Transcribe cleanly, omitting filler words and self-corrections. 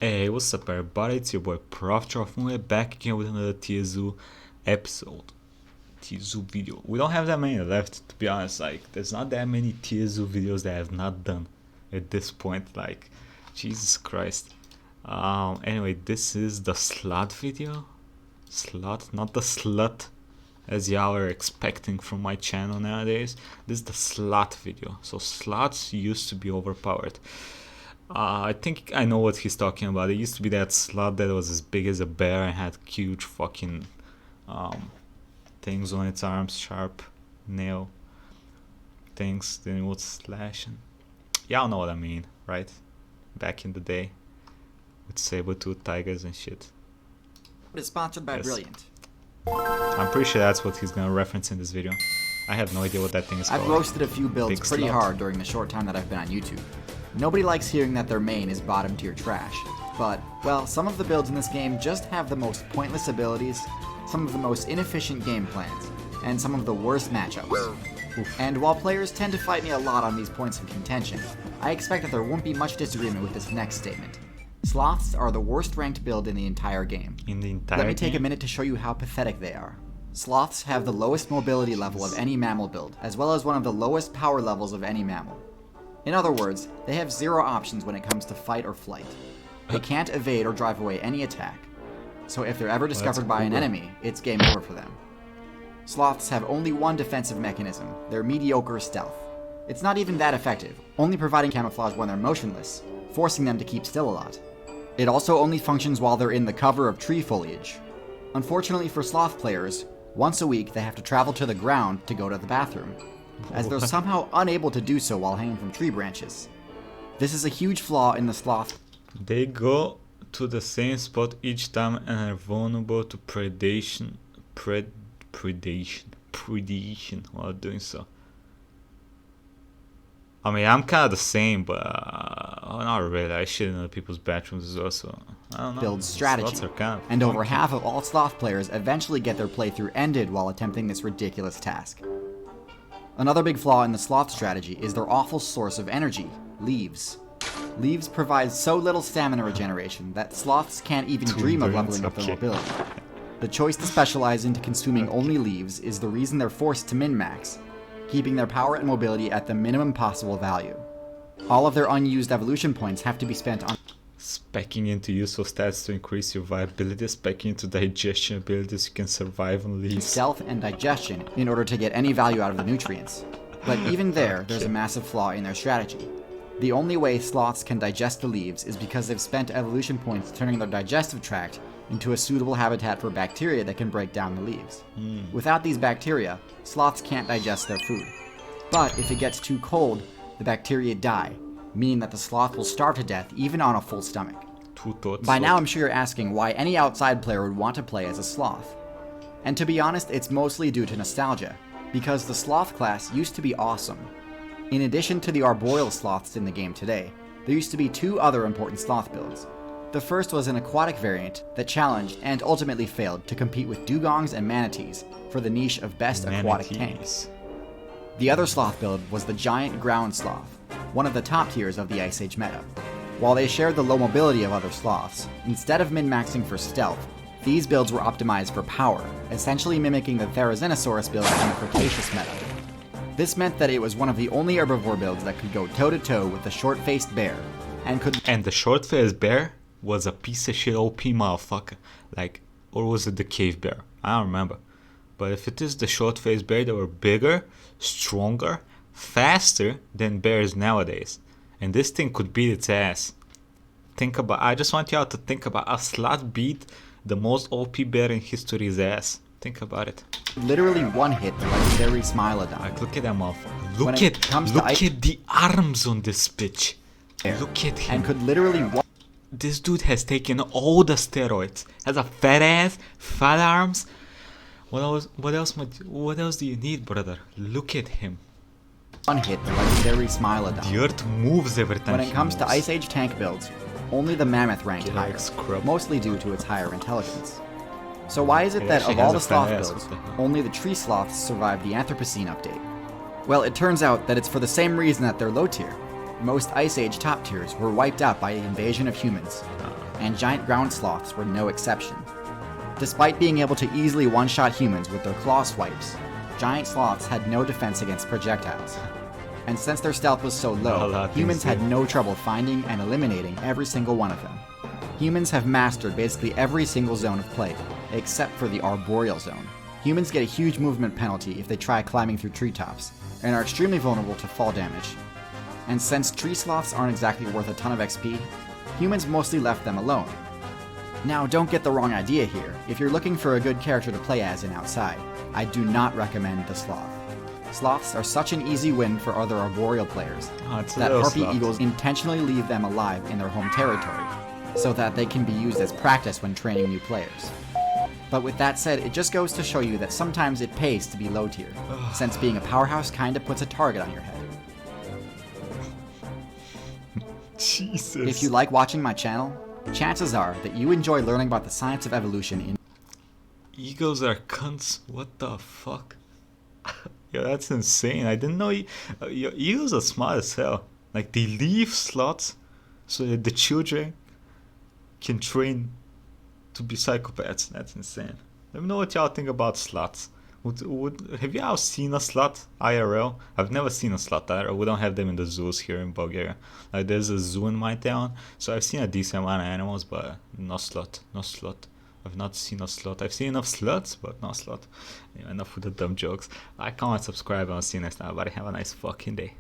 Hey, what's up everybody, it's your boy Proftrof and we're back again with another TierZoo episode. TierZoo video. We don't have that many left, to be honest. Like, there's not that many TierZoo videos that I have not done at this point. Like, Jesus Christ. Anyway, this is the slot video. Slot, not the slut as y'all are expecting from my channel nowadays. This is the slot video. So slots used to be overpowered. I think I know what he's talking about. It used to be that slot that was as big as a bear and had huge fucking things on its arms, sharp nail things. Then it would slash. And y'all know what I mean, right? Back in the day, with saber-tooth tigers and shit. It's sponsored by Yes. Brilliant. I'm pretty sure that's what he's gonna reference in this video. I have no idea what that thing is called. I've roasted a few builds Big pretty slot. hard during the short time that I've been on YouTube. Nobody likes hearing that their main is bottom tier trash. But, well, some of the builds in this game just have the most pointless abilities, some of the most inefficient game plans, and some of the worst matchups. And while players tend to fight me a lot on these points of contention, I expect that there won't be much disagreement with this next statement. Sloths are the worst ranked build in the entire game. In the entire Let me take a game? minute to show you how pathetic they are. Sloths have the lowest mobility level of any mammal build, as well as one of the lowest power levels of any mammal. In other words, they have zero options when it comes to fight or flight. They can't evade or drive away any attack. So if they're ever discovered by an cool. enemy, it's game over for them. Sloths have only one defensive mechanism, their mediocre stealth. It's not even that effective, only providing camouflage when they're motionless, forcing them to keep still a lot. It also only functions while they're in the cover of tree foliage. Unfortunately for sloth players, once a week they have to travel to the ground to go to the bathroom, as they're somehow unable to do so while hanging from tree branches. This is a huge flaw in the sloth. They go to the same spot each time and are vulnerable to predation while doing so. I mean, I'm kind of the same, but not really. I shit in other people's bathrooms as well, so I don't know. Build strategy, Slots are kind of and over funky. half of all sloth players eventually get their playthrough ended while attempting this ridiculous task. Another big flaw in the sloth strategy is their awful source of energy, leaves. Leaves provide so little stamina regeneration that sloths can't even dream of leveling up their mobility. The choice to specialize into consuming only leaves is the reason they're forced to min-max, keeping their power and mobility at the minimum possible value. All of their unused evolution points have to be spent on Specking into useful stats to increase your viability, specking into digestion abilities you can survive on leaves. stealth and digestion in order to get any value out of the nutrients. But even there's a massive flaw in their strategy. The only way sloths can digest the leaves is because they've spent evolution points turning their digestive tract into a suitable habitat for bacteria that can break down the leaves. Without these bacteria, sloths can't digest their food. But if it gets too cold, the bacteria die, meaning that the sloth will starve to death even on a full stomach. Two thoughts. By now I'm sure you're asking why any outside player would want to play as a sloth. And to be honest, it's mostly due to nostalgia, because the sloth class used to be awesome. In addition to the arboreal sloths in the game today, there used to be two other important sloth builds. The first was an aquatic variant that challenged and ultimately failed to compete with dugongs and manatees for the niche of best aquatic tanks. The other sloth build was the giant ground sloth, one of the top tiers of the Ice Age meta. While they shared the low mobility of other sloths, instead of min-maxing for stealth, these builds were optimized for power, essentially mimicking the Therizinosaurus build in the Cretaceous meta. This meant that it was one of the only herbivore builds that could go toe-to-toe with the short-faced bear, and could And the short-faced bear was a piece of shit OP motherfucker. Like, or was it the cave bear? I don't remember. But if it is the short-faced bear, they were bigger, stronger, faster than bears nowadays. And this thing could beat its ass. I just want y'all to think about a slot beat the most OP bear in history's ass. Think about it. literally one-hit the legendary Smilodon. Like, look at that motherfucker. When Look it comes to look ice- at the arms on this bitch. Bear, Look at him. and could literally This dude has taken all the steroids. Has a fat ass, fat arms. What else do you need, brother? Look at him. one-hit the legendary Smilodon. The earth moves every time. When it he comes to moves. Ice Age tank builds, only the Mammoth ranked Get higher, like scrub. mostly due to its higher intelligence. So why is it It that actually of all has the a fat sloth ass, builds, what the hell? only the tree sloths survived the Anthropocene update? Well, it turns out that it's for the same reason that they're low tier. Most Ice Age top tiers were wiped out by the invasion of humans. and giant ground sloths were no exception. Despite being able to easily one-shot humans with their claw swipes, giant sloths had no defense against projectiles. And since their stealth was so low, humans had no trouble finding and eliminating every single one of them. Humans have mastered basically every single zone of play, except for the arboreal zone. Humans get a huge movement penalty if they try climbing through treetops, and are extremely vulnerable to fall damage. And since tree sloths aren't exactly worth a ton of XP, humans mostly left them alone. Now, don't get the wrong idea here. If you're looking for a good character to play as in Outside, I do not recommend the sloth. Sloths are such an easy win for other arboreal players that Harpy Eagles intentionally leave them alive in their home territory, so that they can be used as practice when training new players. But with that said, it just goes to show you that sometimes it pays to be low tier, since being a powerhouse kinda puts a target on your head. Jesus. If you like watching my channel, chances are that you enjoy learning about the science of evolution in Eagles are cunts. What the fuck? Yo, that's insane. I didn't know. Eagles are smart as hell. Like, they leave slots so that the children can train to be psychopaths. That's insane. Let me know what y'all think about slots. Have you all seen a slot IRL? I've never seen a slot IRL. We don't have them in the zoos here in Bulgaria. Like, there's a zoo in my town, so I've seen a decent amount of animals, but no slot. No slot. I've not seen a slot. I've seen enough sluts, but no slot. Yeah, enough with the dumb jokes. Like, comment, subscribe, and I'll see you next time. Everybody have a nice fucking day.